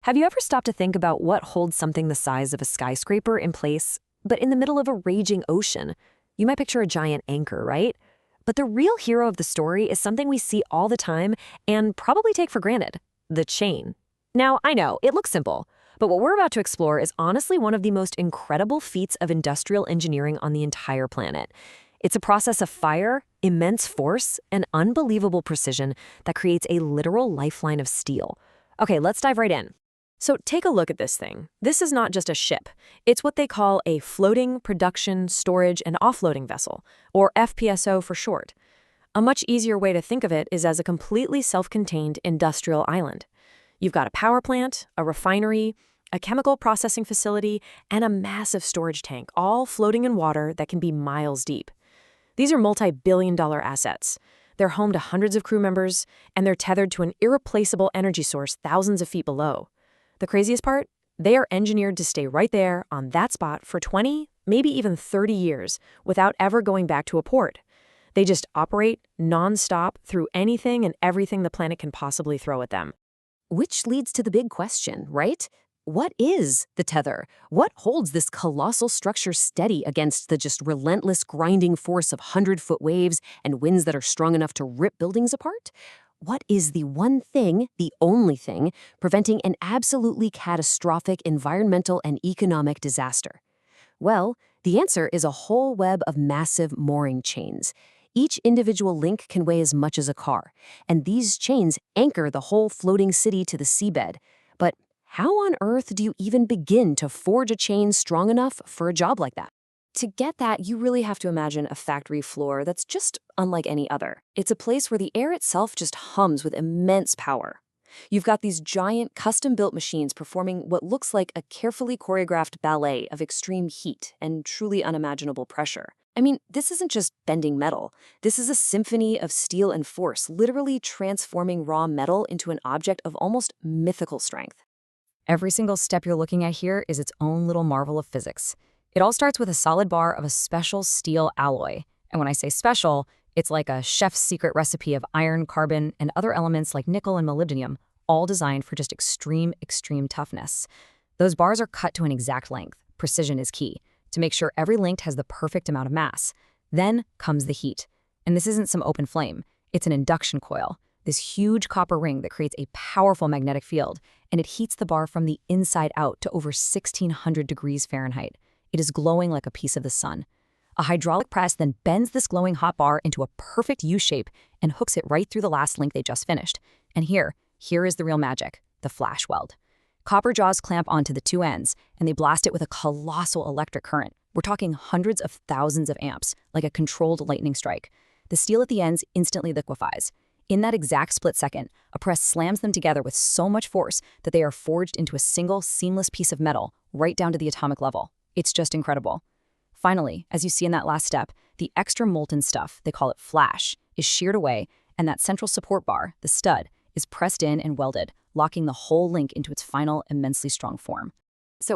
Have you ever stopped to think about what holds something the size of a skyscraper in place, but in the middle of a raging ocean? You might picture a giant anchor, right? But the real hero of the story is something we see all the time and probably take for granted: the chain. Now, I know, it looks simple, but what we're about to explore is honestly one of the most incredible feats of industrial engineering on the entire planet. It's a process of fire, immense force, and unbelievable precision that creates a literal lifeline of steel. Okay, let's dive right in. So take a look at this thing. This is not just a ship. It's what they call a floating production, storage, and offloading vessel, or FPSO for short. A much easier way to think of it is as a completely self-contained industrial island. You've got a power plant, a refinery, a chemical processing facility, and a massive storage tank, all floating in water that can be miles deep. These are multi-billion-dollar assets. They're home to hundreds of crew members, and they're tethered to an irreplaceable energy source thousands of feet below. The craziest part? They are engineered to stay right there on that spot for 20, maybe even 30 years without ever going back to a port. They just operate non-stop through anything and everything the planet can possibly throw at them. Which leads to the big question, right? What is the tether? What holds this colossal structure steady against the just relentless grinding force of 100-foot waves and winds that are strong enough to rip buildings apart? What is the one thing, the only thing, preventing an absolutely catastrophic environmental and economic disaster? Well, the answer is a whole web of massive mooring chains. Each individual link can weigh as much as a car, and these chains anchor the whole floating city to the seabed. But how on earth do you even begin to forge a chain strong enough for a job like that? To get that, you really have to imagine a factory floor that's just unlike any other. It's a place where the air itself just hums with immense power. You've got these giant custom-built machines performing what looks like a carefully choreographed ballet of extreme heat and truly unimaginable pressure. I mean, this isn't just bending metal. This is a symphony of steel and force, literally transforming raw metal into an object of almost mythical strength. Every single step you're looking at here is its own little marvel of physics. It all starts with a solid bar of a special steel alloy. And when I say special, it's like a chef's secret recipe of iron, carbon, and other elements like nickel and molybdenum, all designed for just extreme, extreme toughness. Those bars are cut to an exact length. Precision is key, to make sure every link has the perfect amount of mass. Then comes the heat. And this isn't some open flame. It's an induction coil, this huge copper ring that creates a powerful magnetic field, and it heats the bar from the inside out to over 1,600 degrees Fahrenheit. It is glowing like a piece of the sun. A hydraulic press then bends this glowing hot bar into a perfect U-shape and hooks it right through the last link they just finished. And here is the real magic, the flash weld. Copper jaws clamp onto the two ends, and they blast it with a colossal electric current. We're talking hundreds of thousands of amps, like a controlled lightning strike. The steel at the ends instantly liquefies. In that exact split second, a press slams them together with so much force that they are forged into a single, seamless piece of metal, right down to the atomic level. It's just incredible. Finally, as you see in that last step, the extra molten stuff, they call it flash, is sheared away, and that central support bar, the stud, is pressed in and welded, locking the whole link into its final immensely strong form.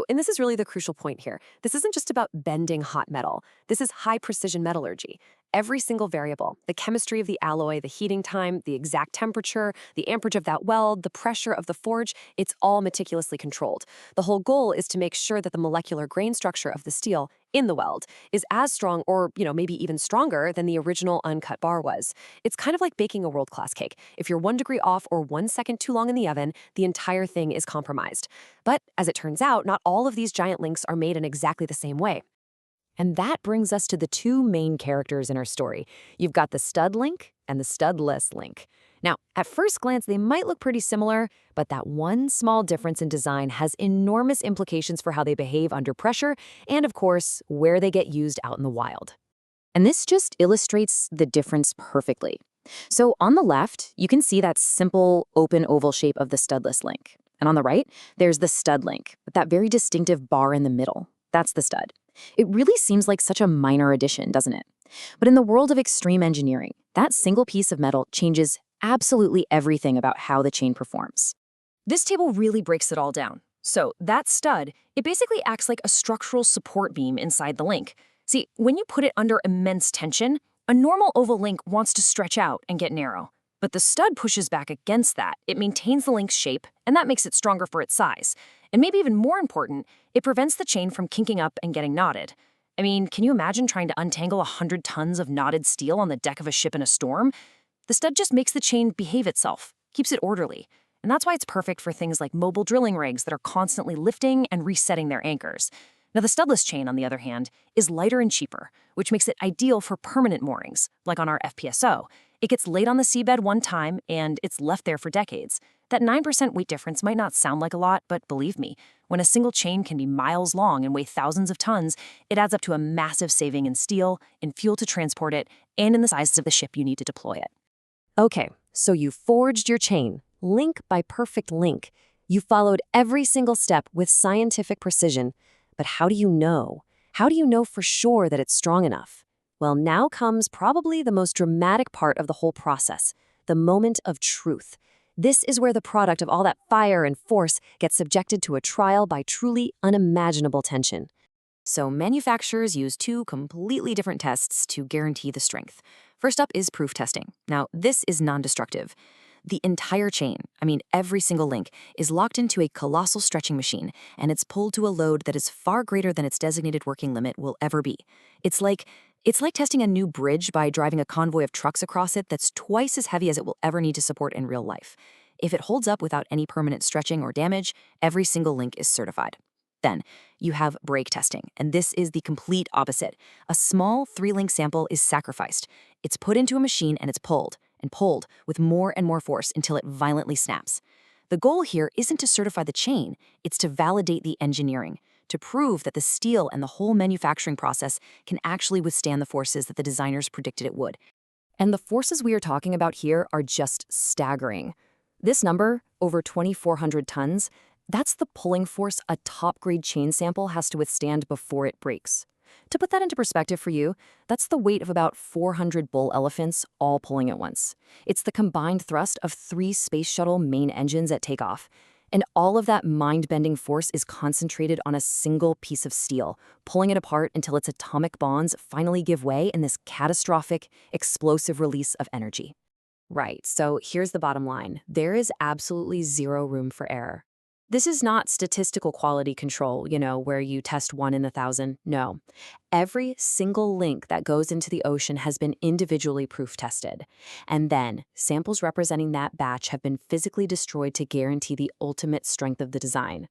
And this is really the crucial point here. This isn't just about bending hot metal. This is high-precision metallurgy. Every single variable, the chemistry of the alloy, the heating time, the exact temperature, the amperage of that weld, the pressure of the forge, it's all meticulously controlled. The whole goal is to make sure that the molecular grain structure of the steel in the weld is as strong or, maybe even stronger than the original uncut bar was. It's kind of like baking a world-class cake. If you're 1 degree off or 1 second too long in the oven, the entire thing is compromised. But as it turns out, not all of these giant links are made in exactly the same way. And that brings us to the two main characters in our story. You've got the stud link and the studless link. Now, at first glance, they might look pretty similar, but that one small difference in design has enormous implications for how they behave under pressure and, of course, where they get used out in the wild. And this just illustrates the difference perfectly. So on the left, you can see that simple open oval shape of the studless link. And on the right, there's the stud link with that very distinctive bar in the middle. That's the stud. It really seems like such a minor addition, doesn't it? But in the world of extreme engineering, that single piece of metal changes absolutely everything about how the chain performs. This table really breaks it all down. So that stud, it basically acts like a structural support beam inside the link. See, when you put it under immense tension, a normal oval link wants to stretch out and get narrow. But the stud pushes back against that. It maintains the link's shape, and that makes it stronger for its size. And maybe even more important, it prevents the chain from kinking up and getting knotted. I mean, can you imagine trying to untangle 100 tons of knotted steel on the deck of a ship in a storm? The stud just makes the chain behave itself, keeps it orderly. And that's why it's perfect for things like mobile drilling rigs that are constantly lifting and resetting their anchors. Now, the studless chain, on the other hand, is lighter and cheaper, which makes it ideal for permanent moorings, like on our FPSO. It gets laid on the seabed one time, and it's left there for decades. That 9% weight difference might not sound like a lot, but believe me, when a single chain can be miles long and weigh thousands of tons, it adds up to a massive saving in steel, in fuel to transport it, and in the size of the ship you need to deploy it. Okay, so you forged your chain, link by perfect link. You followed every single step with scientific precision. But how do you know? How do you know for sure that it's strong enough? Well, now comes probably the most dramatic part of the whole process, the moment of truth. This is where the product of all that fire and force gets subjected to a trial by truly unimaginable tension. So manufacturers use two completely different tests to guarantee the strength. First up is proof testing. Now, this is non-destructive. The entire chain, every single link, is locked into a colossal stretching machine, and it's pulled to a load that is far greater than its designated working limit will ever be. It's like testing a new bridge by driving a convoy of trucks across it that's twice as heavy as it will ever need to support in real life. If it holds up without any permanent stretching or damage, every single link is certified. Then, you have break testing, and this is the complete opposite. A small 3-link sample is sacrificed. It's put into a machine and it's pulled with more and more force until it violently snaps. The goal here isn't to certify the chain, it's to validate the engineering, to prove that the steel and the whole manufacturing process can actually withstand the forces that the designers predicted it would. And the forces we are talking about here are just staggering. This number, over 2,400 tons, that's the pulling force a top-grade chain sample has to withstand before it breaks. To put that into perspective for you, that's the weight of about 400 bull elephants all pulling at once. It's the combined thrust of 3 space shuttle main engines at takeoff. And all of that mind-bending force is concentrated on a single piece of steel, pulling it apart until its atomic bonds finally give way in this catastrophic, explosive release of energy. Right, so here's the bottom line. There is absolutely zero room for error. This is not statistical quality control, where you test 1 in 1,000. No. Every single link that goes into the ocean has been individually proof tested. And then, samples representing that batch have been physically destroyed to guarantee the ultimate strength of the design.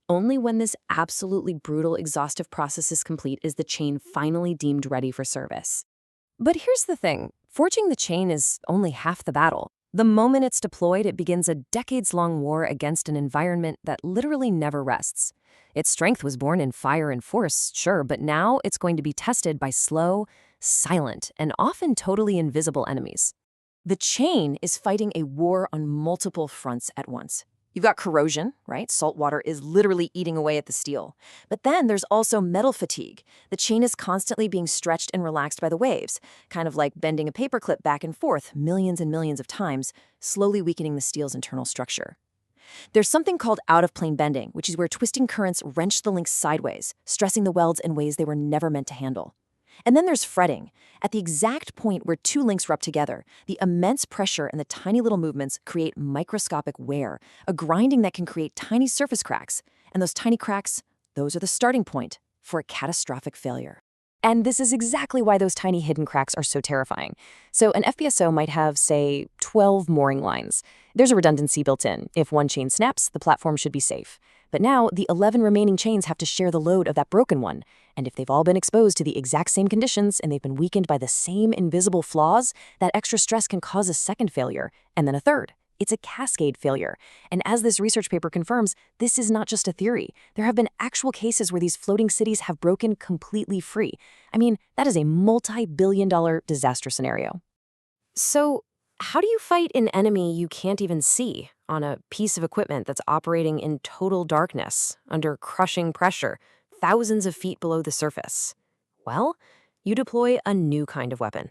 Only when this absolutely brutal, exhaustive process is complete is the chain finally deemed ready for service. But here's the thing. Forging the chain is only half the battle. The moment it's deployed, it begins a decades-long war against an environment that literally never rests. Its strength was born in fire and force, sure, but now it's going to be tested by slow, silent, and often totally invisible enemies. The chain is fighting a war on multiple fronts at once. You've got corrosion, right? Salt water is literally eating away at the steel. But then there's also metal fatigue. The chain is constantly being stretched and relaxed by the waves, kind of like bending a paperclip back and forth millions and millions of times, slowly weakening the steel's internal structure. There's something called out-of-plane bending, which is where twisting currents wrench the links sideways, stressing the welds in ways they were never meant to handle. And then there's fretting. At the exact point where 2 links rub together, the immense pressure and the tiny little movements create microscopic wear, a grinding that can create tiny surface cracks. And those tiny cracks, those are the starting point for a catastrophic failure. And this is exactly why those tiny hidden cracks are so terrifying. So an FPSO might have, say, 12 mooring lines. There's a redundancy built in. If one chain snaps, the platform should be safe. But now, the 11 remaining chains have to share the load of that broken one. And if they've all been exposed to the exact same conditions and they've been weakened by the same invisible flaws, that extra stress can cause a second failure, and then a third. It's a cascade failure. And as this research paper confirms, this is not just a theory. There have been actual cases where these floating cities have broken completely free. That is a multi-billion-dollar disaster scenario. So, how do you fight an enemy you can't even see on a piece of equipment that's operating in total darkness, under crushing pressure, thousands of feet below the surface? Well, you deploy a new kind of weapon.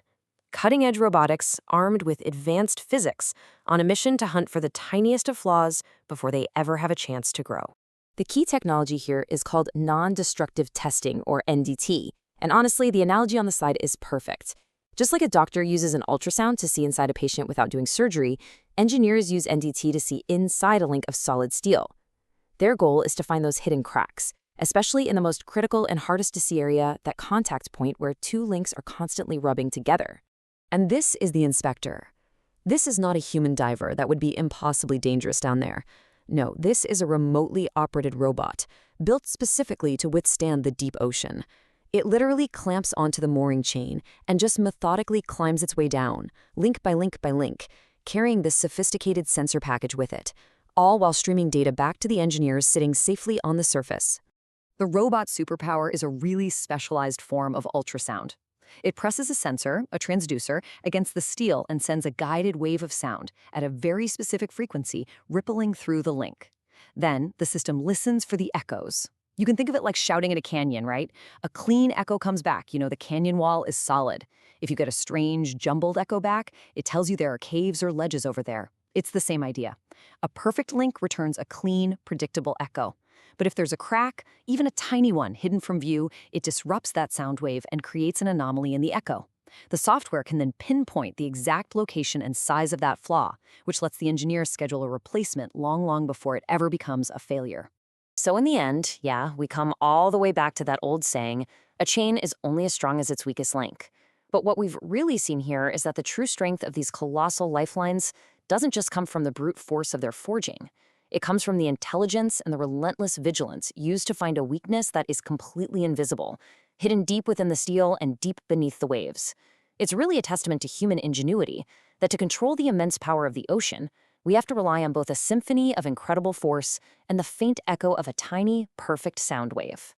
Cutting-edge robotics armed with advanced physics on a mission to hunt for the tiniest of flaws before they ever have a chance to grow. The key technology here is called non-destructive testing, or NDT. And honestly, the analogy on the slide is perfect. Just like a doctor uses an ultrasound to see inside a patient without doing surgery, engineers use NDT to see inside a link of solid steel. Their goal is to find those hidden cracks, especially in the most critical and hardest to see area, that contact point where two links are constantly rubbing together. And this is the inspector. This is not a human diver. That would be impossibly dangerous down there. No, this is a remotely operated robot, built specifically to withstand the deep ocean. It literally clamps onto the mooring chain and just methodically climbs its way down, link by link by link, carrying this sophisticated sensor package with it, all while streaming data back to the engineers sitting safely on the surface. The robot's superpower is a really specialized form of ultrasound. It presses a sensor, a transducer, against the steel and sends a guided wave of sound at a very specific frequency, rippling through the link. Then, the system listens for the echoes. You can think of it like shouting at a canyon, right? A clean echo comes back. You know the canyon wall is solid. If you get a strange, jumbled echo back, it tells you there are caves or ledges over there. It's the same idea. A perfect link returns a clean, predictable echo. But if there's a crack, even a tiny one hidden from view, it disrupts that sound wave and creates an anomaly in the echo. The software can then pinpoint the exact location and size of that flaw, which lets the engineer schedule a replacement long before it ever becomes a failure. So in the end, yeah, we come all the way back to that old saying, a chain is only as strong as its weakest link. But what we've really seen here is that the true strength of these colossal lifelines doesn't just come from the brute force of their forging. It comes from the intelligence and the relentless vigilance used to find a weakness that is completely invisible, hidden deep within the steel and deep beneath the waves. It's really a testament to human ingenuity that to control the immense power of the ocean, we have to rely on both a symphony of incredible force and the faint echo of a tiny, perfect sound wave.